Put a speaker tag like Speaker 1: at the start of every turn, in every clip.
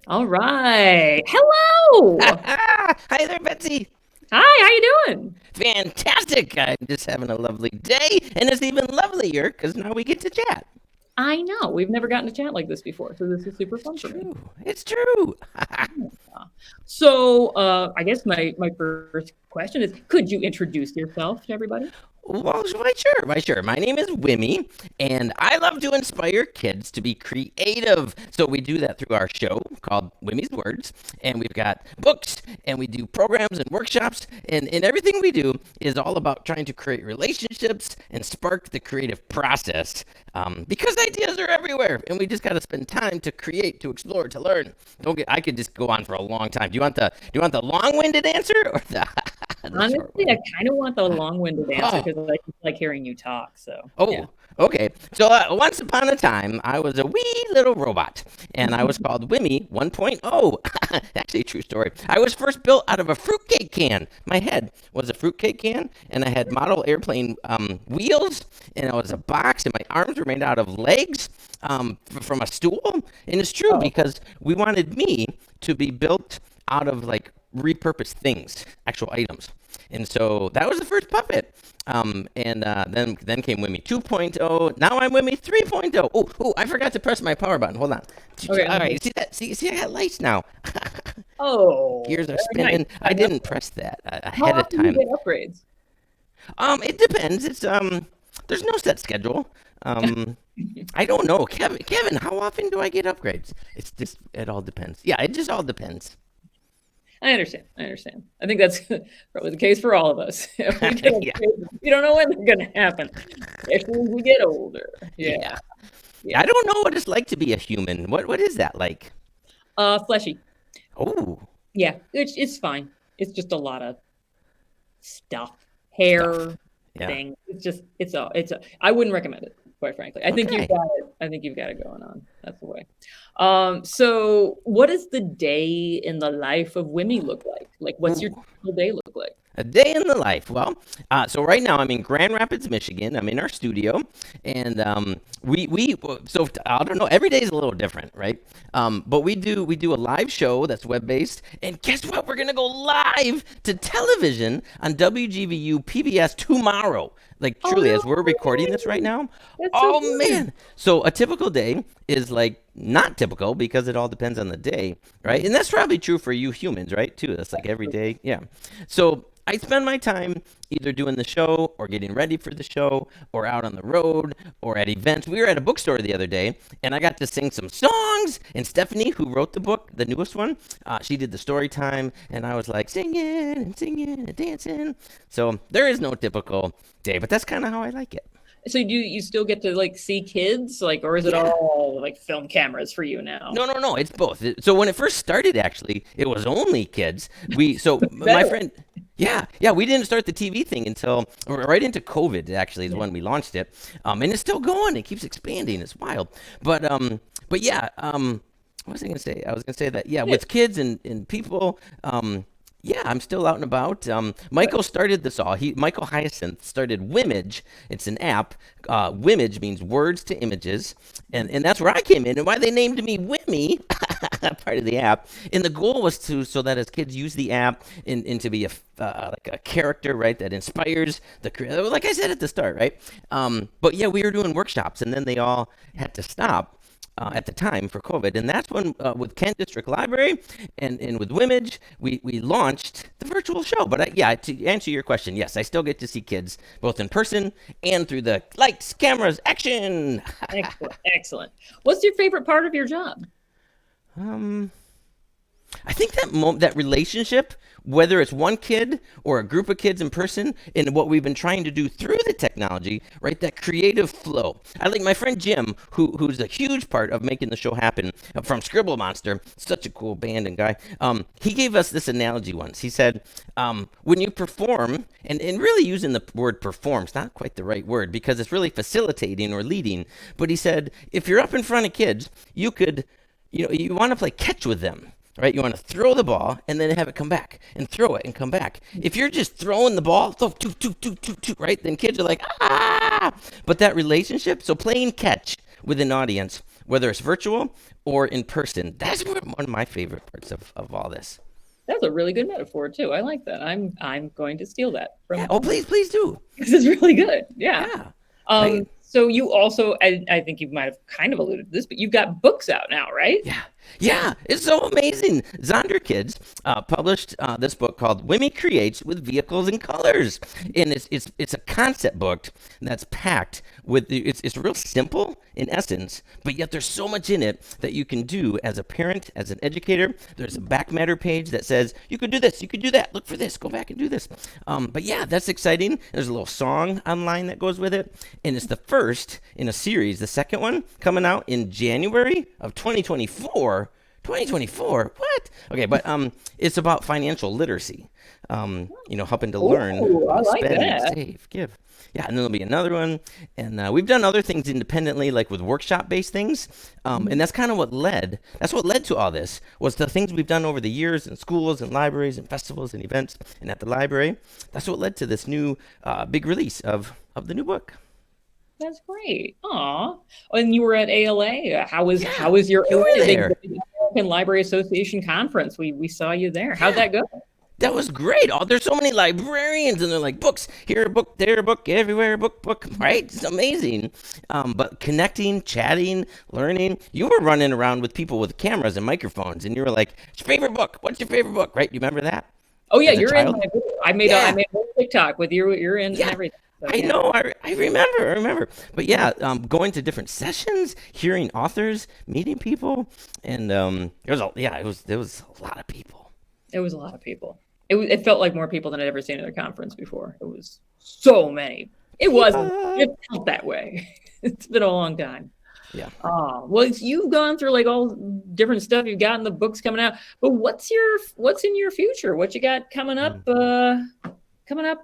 Speaker 1: All right. Hello.
Speaker 2: Hi there, Betsy.
Speaker 1: Hi, how you doing?
Speaker 2: Fantastic. I'm just having a lovely day, and it's even lovelier because now we get to chat.
Speaker 1: I know. We've never gotten to chat like this before, so this is super
Speaker 2: It's
Speaker 1: fun for me.
Speaker 2: true. It's true.
Speaker 1: Yeah. I guess my first question is, could you introduce yourself to everybody?
Speaker 2: Well, why sure, why sure. My name is Wimee, and I love to inspire kids to be creative. So we do that through our show called Wimee's Words, and we've got books, and we do programs and workshops, and everything we do is all about trying to create relationships and spark the creative process. Because ideas are everywhere, and we just got to spend time to create, to explore, to learn. Don't get. I could just go on for a long time. Do you want the long-winded answer or the short
Speaker 1: Honestly, I
Speaker 2: one?
Speaker 1: kind of want the long-winded answer
Speaker 2: Oh,
Speaker 1: because I just like hearing you talk. So, yeah.
Speaker 2: Oh, okay. So once upon a time, I was a wee little robot, and I was called Wimmy 1.0. Actually, a true story. I was first built out of a fruitcake can. My head was a fruitcake can, and I had model airplane wheels, and it was a box, and my arms were made out of legs from a stool. And it's true
Speaker 1: Oh,
Speaker 2: because we wanted me to be built out of like repurposed things, actual items. And so that was the first puppet. And then came Wimmy 2.0. Now I'm Wimmy 3.0. Oh, I forgot to press my power button. Hold on.
Speaker 1: okay.
Speaker 2: All right, see that? See, I got lights now.
Speaker 1: Oh,
Speaker 2: Gears are
Speaker 1: very nice.
Speaker 2: spinning. I didn't press that
Speaker 1: How
Speaker 2: ahead of
Speaker 1: often do you
Speaker 2: time.
Speaker 1: get upgrades?
Speaker 2: It depends. There's no set schedule. Um, I don't know, Kevin. How often do I get upgrades? It all depends. Yeah, it just all depends.
Speaker 1: I understand. I understand. I think that's probably the case for all of us. We get
Speaker 2: Yeah,
Speaker 1: upgrades, we don't know when they're going to happen, especially as we get older. Yeah,
Speaker 2: yeah.
Speaker 1: yeah.
Speaker 2: I don't know what it's like to be a human. What is that like?
Speaker 1: Fleshy.
Speaker 2: Oh,
Speaker 1: Yeah, it's fine. It's just a lot of stuff,
Speaker 2: stuff.
Speaker 1: hair,
Speaker 2: Yeah.
Speaker 1: things. It's a. I wouldn't recommend it, quite frankly. I think you've
Speaker 2: Okay.
Speaker 1: got it. I think you've got it going on. That's the way. So what does the day in the life of Wimmy look like? Like, what's your
Speaker 2: Ooh.
Speaker 1: typical day look like?
Speaker 2: A day in the life. Well, so right now I'm in Grand Rapids, Michigan. I'm in our studio, and we so I don't know. Every day is a little different, right? But we do a live show that's web based, and guess what? We're gonna go live to television on WGVU PBS tomorrow. Like
Speaker 1: Oh
Speaker 2: truly,
Speaker 1: no,
Speaker 2: as we're recording this right now.
Speaker 1: that's so
Speaker 2: Oh
Speaker 1: fun.
Speaker 2: man! So a typical day is like not typical because it all depends on the day, right? And that's probably true for you humans, right? Too. That's like every day. Yeah. So I spend my time either doing the show or getting ready for the show or out on the road or at events. We were at a bookstore the other day and I got to sing some songs. And Stephanie, who wrote the book, the newest one, she did the story time. And I was like singing and dancing. So there is no typical day, but that's kind of how I like it.
Speaker 1: So do you still get to like see kids, like, or is it
Speaker 2: Yeah.
Speaker 1: all like film cameras for you now?
Speaker 2: No, no, no. It's both. So when it first started, actually, it was only kids. My
Speaker 1: Better.
Speaker 2: friend, yeah, we didn't start the TV thing until right into COVID. Actually, is
Speaker 1: Yeah.
Speaker 2: when we launched it, and it's still going. It keeps expanding. It's wild. But yeah. What was I gonna say? I was gonna say that yeah,
Speaker 1: Yeah.
Speaker 2: with kids and people. Yeah, I'm still out and about. Michael started this all. Michael Hyacinth started Wimage. It's an app. Wimage means words to images, and that's where I came in and why they named me Wimmy, part of the app. And the goal was to so that as kids use the app and to be like a character, right, that inspires like I said at the start, right. But yeah, we were doing workshops, and then they all had to stop at the time for COVID. And that's when, with Kent District Library and with Wimage, we launched the virtual show. But yeah, to answer your question, yes, I still get to see kids both in person and through the lights, cameras, action.
Speaker 1: Excellent. Excellent. What's your favorite part of your job?
Speaker 2: um, I think that relationship, whether it's one kid or a group of kids in person, and what we've been trying to do through the technology, right? That creative flow. I like my friend Jim, who's a huge part of making the show happen from Scribble Monster. Such a cool band and guy. He gave us this analogy once. He said, when you perform, and really using the word perform is not quite the right word because it's really facilitating or leading. But he said, if you're up in front of kids, you want to play catch with them, right? You want to throw the ball and then have it come back and throw it and come back. If you're just throwing the ball, right? Then kids are like, ah! But that relationship, so playing catch with an audience, whether it's virtual or in person. That's one of my favorite parts of all this.
Speaker 1: That's a really good metaphor too. I like that. I'm going to steal that
Speaker 2: Yeah.
Speaker 1: from
Speaker 2: Oh, please do.
Speaker 1: this is really good. Yeah.
Speaker 2: Yeah. Right.
Speaker 1: So you also, I think you might have kind of alluded to this, but you've got books out now, right?
Speaker 2: Yeah. Yeah, it's so amazing. Zonder Kids published this book called Wimee Creates with Vehicles and Colors, and it's a concept book that's packed with it's real simple in essence, but yet there's so much in it that you can do as a parent, as an educator. There's a back matter page that says you could do this, you could do that. Look for this, go back and do this. But yeah, that's exciting. There's a little song online that goes with it, and it's the first in a series. The second one coming out in January of 2024. 2024? What? Okay, but it's about financial literacy. Helping to learn
Speaker 1: Oh,
Speaker 2: how
Speaker 1: I
Speaker 2: to
Speaker 1: like
Speaker 2: spend,
Speaker 1: that.
Speaker 2: save, give. Yeah, and then there'll be another one, and we've done other things independently, like with workshop-based things, and that's kind of what led. That's what led to all this was the things we've done over the years in schools and libraries and festivals and events and at the library. That's what led to this new big release of the new book.
Speaker 1: That's great. Aw. And you were at ALA.
Speaker 2: Yeah,
Speaker 1: How was your
Speaker 2: you were
Speaker 1: ALA,
Speaker 2: there.
Speaker 1: big American Library Association conference? We saw you there. How'd that go?
Speaker 2: That was great. Oh, there's so many librarians, and they're like books here, a book there, a book everywhere, book. Right? It's amazing. But connecting, chatting, learning. You were running around with people with cameras and microphones, and you were like, "What's your favorite book? What's your favorite book?" Right? You remember that
Speaker 1: Oh yeah,
Speaker 2: as a
Speaker 1: you're in
Speaker 2: child?
Speaker 1: my video. I
Speaker 2: Yeah,
Speaker 1: made a whole TikTok with you. You're in and
Speaker 2: yeah.
Speaker 1: everything. So
Speaker 2: I
Speaker 1: yeah.
Speaker 2: know. I remember. I remember. But yeah, going to different sessions, hearing authors, meeting people, and it was a lot of people.
Speaker 1: It was a lot of people. It felt like more people than I'd ever seen at a conference before. It was so many. It wasn't.
Speaker 2: Yeah.
Speaker 1: It felt that way. It's been a long time.
Speaker 2: Yeah.
Speaker 1: Oh, well, you've gone through like all different stuff. You've gotten the books coming out, but what's in your future? What you got coming up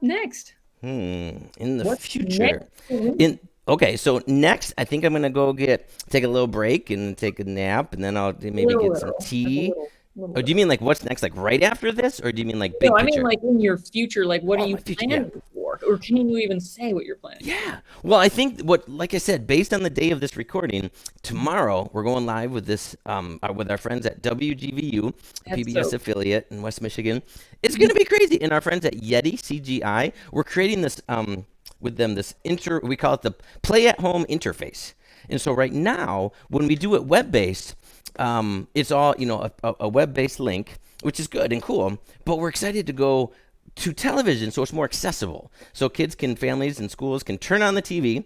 Speaker 1: next?
Speaker 2: In the
Speaker 1: What's next?
Speaker 2: future, in okay, so next, I think I'm gonna go take a little break and take a nap, and then I'll maybe
Speaker 1: Little
Speaker 2: get some
Speaker 1: little. That's a
Speaker 2: tea.
Speaker 1: little
Speaker 2: Or do you
Speaker 1: little.
Speaker 2: mean like what's next, like right after this, or do you mean like
Speaker 1: No,
Speaker 2: big
Speaker 1: I mean
Speaker 2: picture?
Speaker 1: like in your future, like what are
Speaker 2: Oh,
Speaker 1: you
Speaker 2: my future, yeah.
Speaker 1: planning for? Or can you even say what you're planning for?
Speaker 2: Yeah. Well, I think like I said, based on the day of this recording, tomorrow we're going live with with our friends at WGVU, a
Speaker 1: That's
Speaker 2: PBS
Speaker 1: so
Speaker 2: affiliate in West Michigan. It's going to be crazy. And our friends at Yeti CGI, we're creating this with them we call it the play at home interface. And so right now, when we do it web based, it's all a web based link, which is good and cool. But we're excited to go to television so it's more accessible. So families and schools can turn on the TV,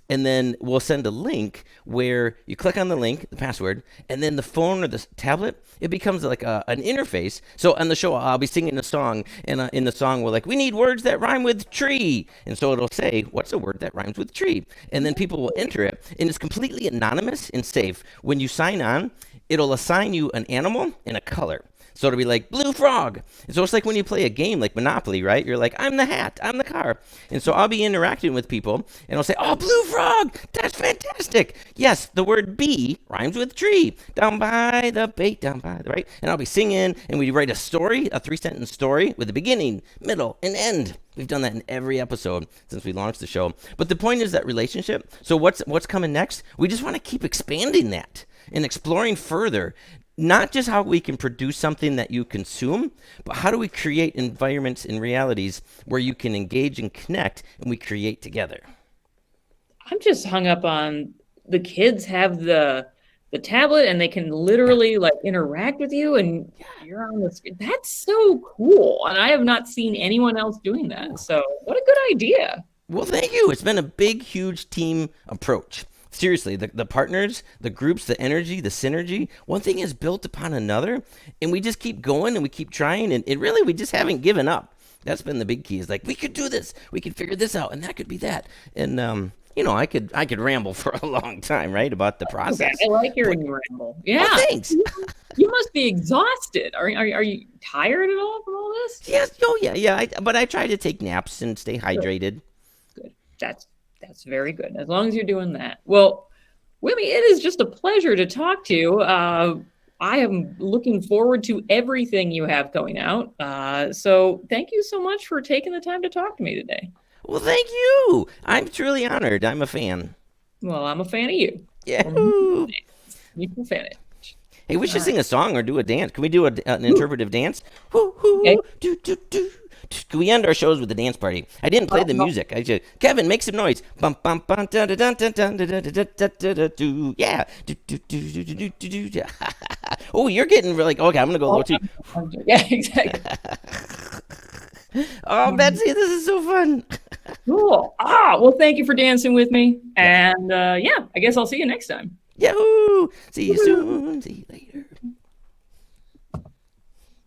Speaker 2: and then we'll send a link where you click on the link, the password, and then the phone or the tablet, it becomes like an interface. So on the show, I'll be singing a song, and in the song, we're like, we need words that rhyme with tree. And so it'll say, what's a word that rhymes with tree? And then people will enter it, and it's completely anonymous and safe. When you sign on, it'll assign you an animal and a color. So it'll be like blue frog. And so it's like when you play a game like Monopoly, right? You're like, I'm the hat, I'm the car. And so I'll be interacting with people and I'll say, oh, blue frog, that's fantastic. Yes, the word bee rhymes with tree. Down by the bait, down by the right. And I'll be singing and we write a story, a 3-sentence story with a beginning, middle, and end. We've done that in every episode since we launched the show. But the point is that relationship. So what's coming next? We just want to keep expanding that and exploring further, not just how we can produce something that you consume, but how do we create environments and realities where you can engage and connect and we create together.
Speaker 1: I'm just hung up on the kids have the tablet and they can
Speaker 2: Yeah.
Speaker 1: literally like interact with you and you're on the screen. That's so cool. And I have not seen anyone else doing that. So what a good idea.
Speaker 2: Well, thank you. It's been a big, huge team approach. Seriously, the partners, the groups, the energy, the synergy, one thing is built upon another, and we just keep going and we keep trying, and really we just haven't given up. That's been the big key. Is like we could do this, we could figure this out, and that could be that. And I could ramble for a long time, right, about the
Speaker 1: Okay,
Speaker 2: process.
Speaker 1: I like
Speaker 2: But
Speaker 1: hearing you ramble.
Speaker 2: well,
Speaker 1: Yeah.
Speaker 2: thanks.
Speaker 1: You must be exhausted. Are you tired at all from all this?
Speaker 2: Yes. Oh, yeah, yeah. But I try to take naps and stay
Speaker 1: Good.
Speaker 2: hydrated.
Speaker 1: Good. That's very good. As long as you're doing that. Well, Wimmy, it is just a pleasure to talk to you. I am looking forward to everything you have going out. So thank you so much for taking the time to talk to me today.
Speaker 2: Well, thank you. I'm truly honored. I'm a fan.
Speaker 1: Well, I'm a fan of you.
Speaker 2: Yahoo!
Speaker 1: You can finish.
Speaker 2: Hey, we
Speaker 1: All
Speaker 2: should
Speaker 1: right.
Speaker 2: sing a song or do a dance. Can we do an
Speaker 1: Ooh,
Speaker 2: interpretive dance? Whoo,
Speaker 1: okay.
Speaker 2: hoo, do, do, do. Can we end our shows with a dance party? I didn't play
Speaker 1: Oh,
Speaker 2: the
Speaker 1: no.
Speaker 2: music. I just Kevin, make some noise. Bum bum bum dun dun dun dun dun dun dun dun dun dun dun. Yeah. Do, do, do, do, do, do, do, do. Oh, you're getting really okay. I'm gonna go low
Speaker 1: Oh,
Speaker 2: too.
Speaker 1: yeah, exactly.
Speaker 2: Oh, Betsy, this is so fun.
Speaker 1: Cool. Well, thank you for dancing with me.
Speaker 2: Yeah.
Speaker 1: And yeah, I guess I'll see you next time.
Speaker 2: Yahoo! See you soon. See you later.